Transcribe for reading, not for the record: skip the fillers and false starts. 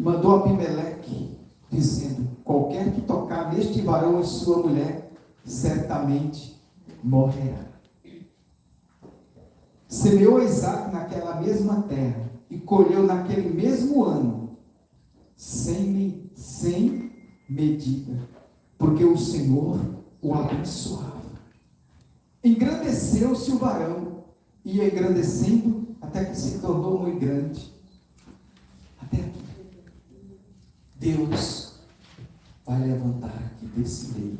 mandou Abimeleque, dizendo: qualquer que tocar neste varão e sua mulher, certamente morrerá. Semeou Isaque naquela mesma terra e colheu naquele mesmo ano, sem medida, porque o Senhor o abençoava. Engrandeceu-se o varão, e ia engrandecendo até que se tornou muito grande. Até aqui. Deus vai levantar aqui desse meio